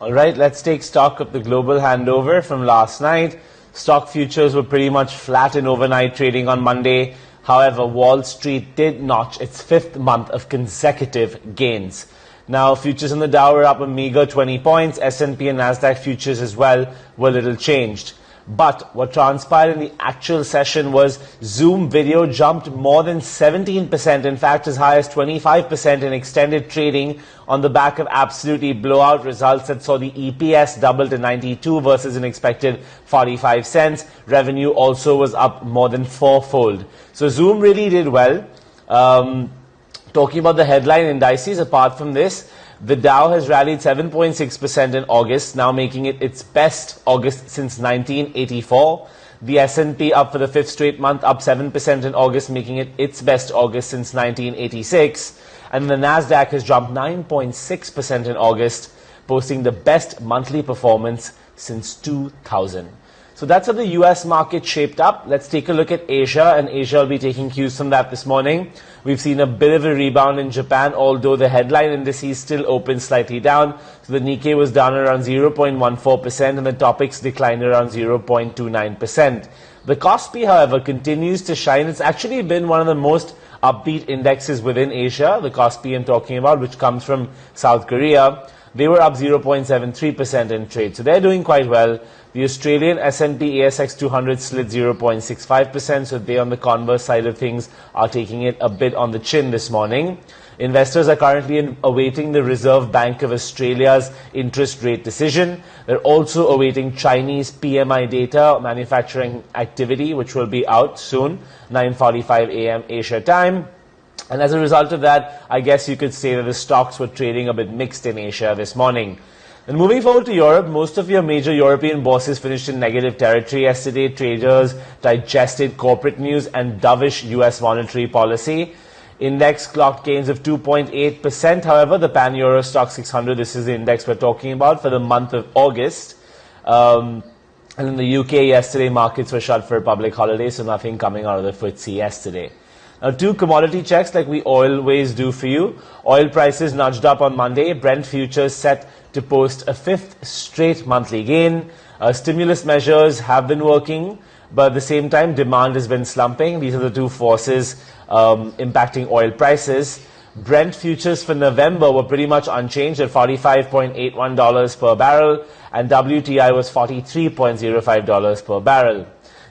All right, let's take stock of the global handover from last night. Stock futures were pretty much flat in overnight trading on Monday. However, Wall Street did notch its fifth month of consecutive gains. Now, futures in the Dow were up a meager 20 points. S&P and Nasdaq futures as well were little changed. But what transpired in the actual session was Zoom video jumped more than 17%, in fact as high as 25% in extended trading on the back of absolutely blowout results that saw the EPS double to 92 versus an expected 45 cents. Revenue also was up more than fourfold. So Zoom really did well. Talking about the headline indices, apart from this, the Dow has rallied 7.6% in August, now making it its best August since 1984. The S&P up for the fifth straight month, up 7% in August, making it its best August since 1986. And the Nasdaq has jumped 9.6% in August, posting the best monthly performance since 2000. So that's how the US market shaped up. Let's take a look at Asia, and Asia will be taking cues from that this morning. We've seen a bit of a rebound in Japan, although the headline indices still opened slightly down. So the Nikkei was down around 0.14% and the Topix declined around 0.29%. The Kospi, however, continues to shine. It's actually been one of the most upbeat indexes within Asia, the Kospi I'm talking about, which comes from South Korea. They were up 0.73% in trade, so they're doing quite well. The Australian S&P ASX 200 slid 0.65%, so they on the converse side of things are taking it a bit on the chin this morning. Investors are currently awaiting the Reserve Bank of Australia's interest rate decision. They're also awaiting Chinese PMI data, manufacturing activity, which will be out soon, 9:45 a.m. Asia time. And as a result of that, I guess you could say that the stocks were trading a bit mixed in Asia this morning. And moving forward to Europe, most of your major European bourses finished in negative territory yesterday. Traders digested corporate news and dovish US monetary policy. Index clocked gains of 2.8%. However, the Pan-Euro Stock 600, this is the index we're talking about for the month of August. And in the UK yesterday, markets were shut for a public holiday, so nothing coming out of the FTSE yesterday. Now, two commodity checks like we always do for you. Oil prices nudged up on Monday. Brent futures set to post a fifth straight monthly gain. Stimulus measures have been working, but at the same time, demand has been slumping. These are the two forces impacting oil prices. Brent futures for November were pretty much unchanged at $45.81 per barrel, and WTI was $43.05 per barrel.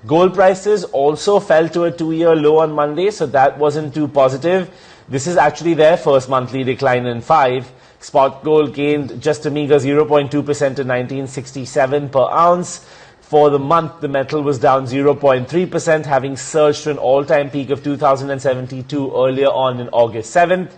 Gold prices also fell to a two-year low on Monday, so that wasn't too positive. This is actually their first monthly decline in 5. Spot gold gained just a meager 0.2% to 1967 per ounce. For the month, the metal was down 0.3%, having surged to an all-time peak of 2072 earlier on in August 7th.